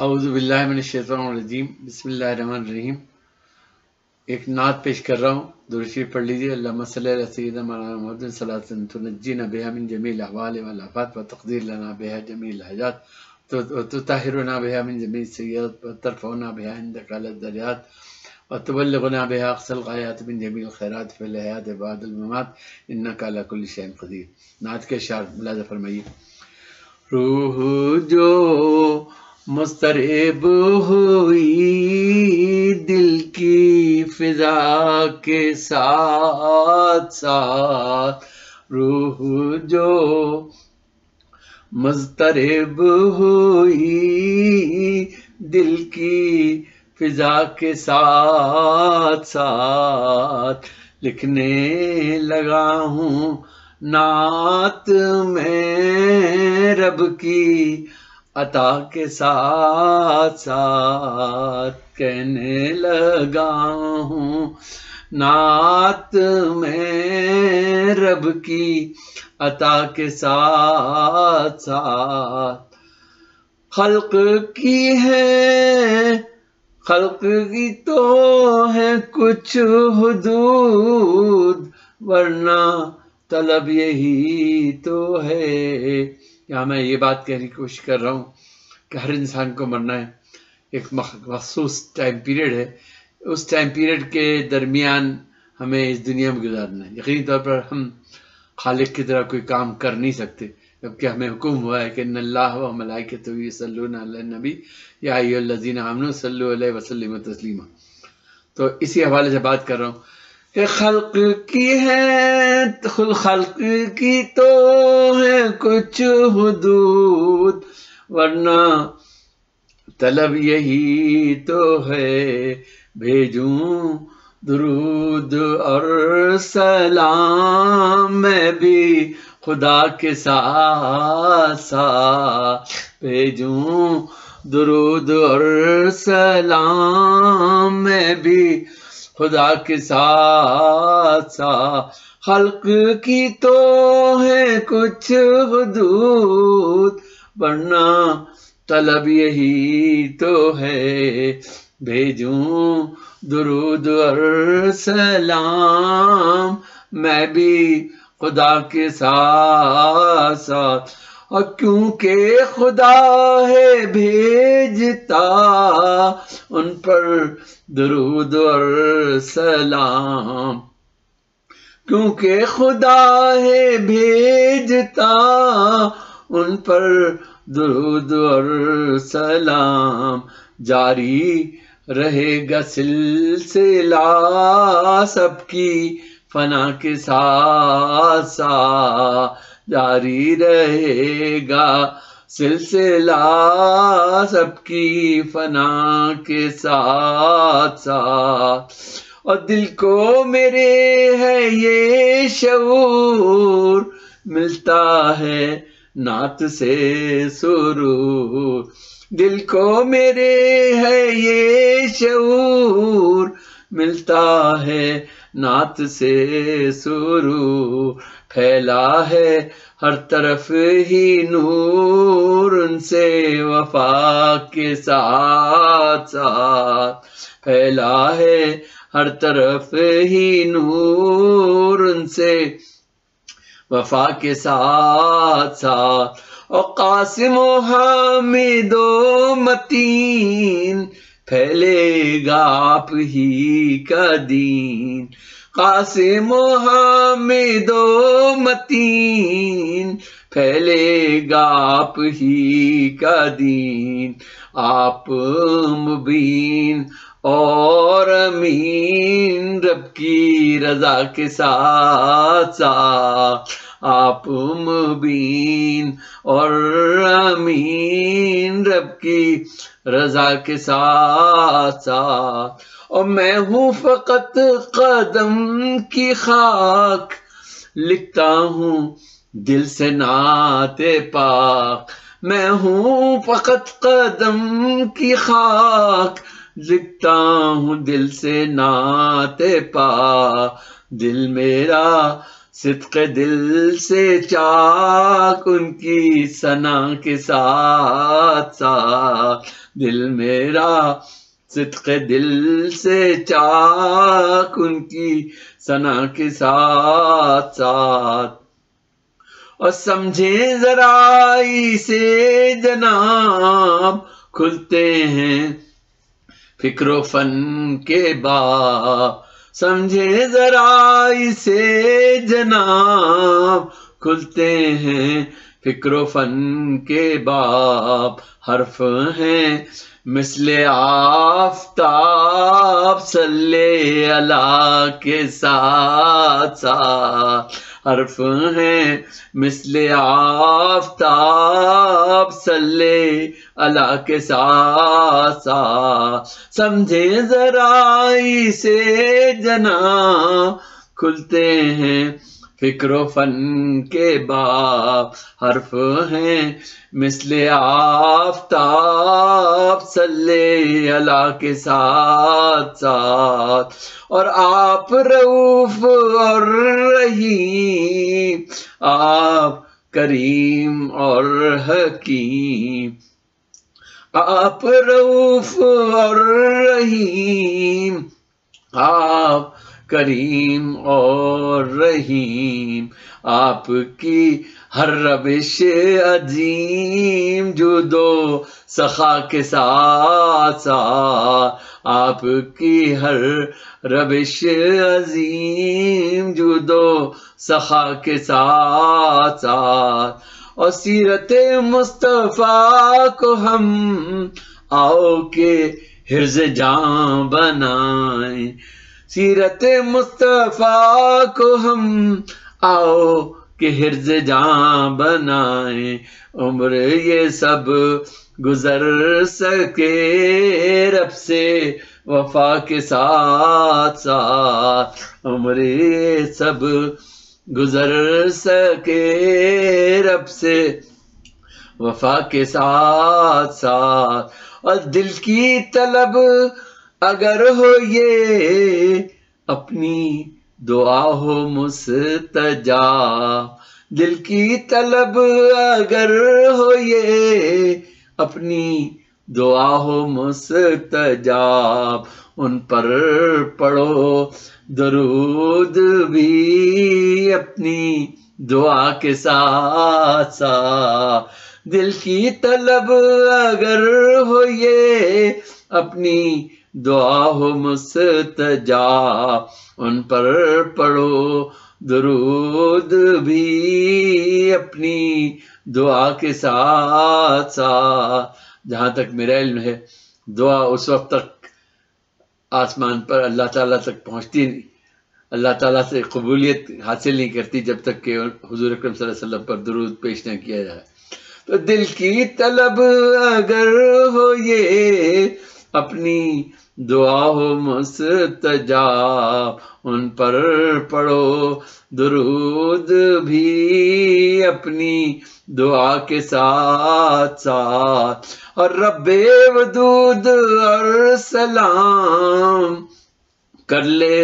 اعوذ باللہ من الشیطان الرجیم، بسم اللہ الرحمن الرحیم۔ ایک نعت پیش کر رہا ہوں، درود شریف پڑھ لیجیے۔ اللہم صلی علی سیدنا مولانا محمد صلاۃ تنجینا بها من جمیع الاحوال والآفات وتقدیر لنا بها جمیع الحاجات وتطہرنا بها من جمیع السیئات وترفعنا بها عندک اعلی الدرجات وتبلغنا بها اقصى الغایات من جمیع الخیرات فی الحیات بعد الممات انک علی کل شیء قدیر۔ نعت کے اشعار ملاحظہ فرمائیے۔ روح جو مضطرب ہوئی دل کی فضا کے ساتھ ساتھ، روح جو مضطرب ہوئی دل کی فضا کے ساتھ ساتھ، لکھنے لگا ہوں نعت میں رب کی عطا کے ساتھ ساتھ، کہنے لگا ہوں نعت میں رب کی عطا کے ساتھ ساتھ۔ خلق کی تو ہے کچھ حدود، ورنہ طلب یہی تو ہے۔ یہاں میں یہ بات کہنے کی کوشش کر رہا ہوں کہ ہر انسان کو مرنا ہے، ایک مخصوص ٹائم پیریڈ ہے، اس ٹائم پیریڈ کے درمیان ہمیں اس دنیا میں گزارنا ہے۔ یقینی طور پر ہم خالق کی طرح کوئی کام کر نہیں سکتے، جبکہ ہمیں حکم ہوا ہے کہ ان اللہ و ملائکتہ یصلون علی النبی یا ایھا الذین آمنوا صلوا علیہ وسلموا تسلیما۔ تو اسی حوالے سے بات کر رہا ہوں کہ خلق کی تو ہے کچھ حدود، ورنہ طلب یہی تو ہے۔ بھیجوں درود اور سلام میں بھی خدا کے ساتھ ساتھ، بھیجوں درود اور سلام میں بھی خدا کے ساتھ ساتھ۔ خلق کی تو ہے کچھ حدود، ورنہ طلب یہی تو ہے۔ بھیجوں درود اور سلام میں بھی خدا کے ساتھ ساتھ، اور کیونکہ خدا ہے بھیجتا ان پر درود اور سلام، کیونکہ خدا ہے بھیجتا ان پر درود اور سلام، جاری رہے گا سلسلہ سب کی فنا کے ساتھ ساتھ، جاری رہے گا سلسلہ سب کی فنا کے ساتھ ساتھ۔ اور دل کو میرے ہے یہ شعور، ملتا ہے نعت سے سرور، دل کو میرے ہے یہ شعور، ملتا ہے نعت سے سرور، پھیلا ہے ہر طرف ہی نور ان سے وفا کے ساتھ ساتھ، پھیلا ہے ہر طرف ہی نور ان سے وفا کے ساتھ ساتھ۔ اور قاسم و حامد و متین، پھیلے گا آپ ہی کا دین، قاسم و حامد و متین، پھیلے گا آپ ہی کا دین، آپ مبین اور امین رب کی رضا کے ساتھ ساتھ، آپ مبین اور امین رب کی رضا کے ساتھ ساتھ۔ اور میں ہوں فقط قدم کی خاک، لکھتا ہوں دل سے نعت پاک، میں ہوں فقط قدم کی خاک، لکھتا ہوں دل سے نعت پاک، دل میرا صدق دل سے چاک ان کی ثنا کے ساتھ ساتھ، دل میرا صدق دل سے چاک ان کی ثنا کے ساتھ ساتھ، اور سمجھیں ذرا اسے جناب کھلتے ہیں فکر و فن کے باب، سمجھے ذرا اسے جناب کھلتے ہیں فکر و فن کے باب، حرف ہیں مثل آفتاب صلی اللہ کے ساتھ ساتھ، حرف ہیں مثل آفتاب صلی اللہ کے ساتھ ساتھ، سمجھیں ذرا اسے جناب کھلتے ہیں فکر و فن کے باب، حرف ہیں مثل آفتاب صلی اللہ کے ساتھ ساتھ، اور آپ رؤوف اور رحیم، آپ کریم اور حکیم، آپ رؤوف اور رحیم، آپ کریم اور رحیم، آپ کی ہر روش عظیم جود و سخا کے ساتھ ساتھ، آپ کی ہر روش عظیم جود و سخا کے ساتھ ساتھ، اور سیرت مصطفیٰ کو ہم آؤ کے حرز جاں بنائیں، سیرت مصطفیٰ کو ہم آؤ کہ حرز جاں بنائیں، عمر یہ سب گزر سکے رب سے وفا کے ساتھ ساتھ، عمر یہ سب گزر سکے رب سے وفا کے ساتھ ساتھ، اور دل کی طلب اگر ہو یہ اپنی دعا ہو مستجاب، دل کی طلب اگر ہو یہ اپنی دعا ہو مستجاب، ان پر پڑھو درود بھی اپنی دعا کے ساتھ ساتھ، دل کی طلب اگر ہو یہ اپنی دعا ہو مستجاب، ان پر پڑھو درود بھی اپنی دعا کے ساتھ ساتھ۔ جہاں تک میرا علم ہے دعا اس وقت تک آسمان پر اللہ تعالیٰ تک پہنچتی نہیں، اللہ تعالیٰ سے قبولیت حاصل نہیں کرتی جب تک کہ حضور اکرم صلی اللہ علیہ وسلم پر درود پیش نہ کیا جائے۔ تو دل کی طلب اگر ہو یہ اپنی دعا ہو مستجاب، ان پر پڑھو درود بھی اپنی دعا کے ساتھ ساتھ، اور رب ودود اور سلام کر لے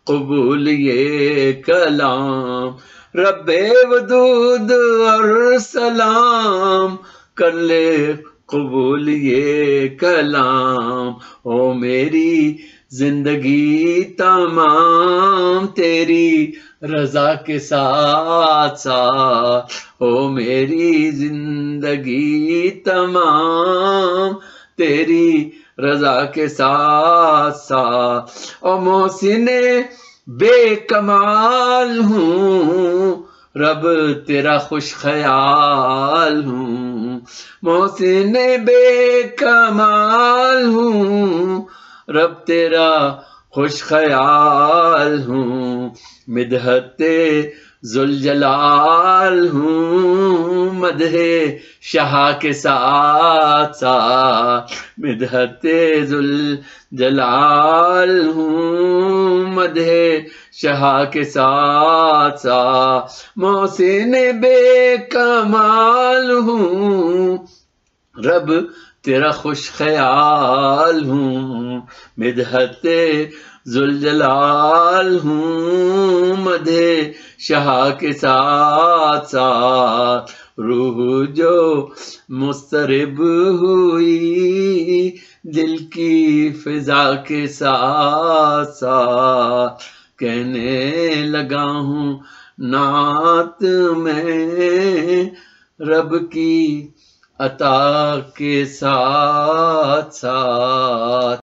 قبول یہ کلام، رب ودود اور سلام کر لے قبول یہ کلام، او میری زندگی تمام تیری رضا کے ساتھ ساتھ، او میری زندگی تمام تیری رضا کے ساتھ ساتھ، او محسن بے کمال ہوں رب تیرا خوش خیال ہوں، محسن بے کمال ہوں رب تیرا خوش خیال ہوں، مدحت ذوالجلال ہوں مدح شاہ کے ساتھ ساتھ، مدحت ذوالجلال ہوں مدح شاہ کے ساتھ ساتھ، محسن بے کمال ہوں رب تیرا خوش خیال ہوں، مدحت ذوالجلال ہوں، مدح شاہ کے ساتھ ساتھ روح جو مضطرب ہوئی، دل کی فضا کے ساتھ ساتھ کہنے لگا ہوں نعت میں، رب کی عطا کے ساتھ ساتھ۔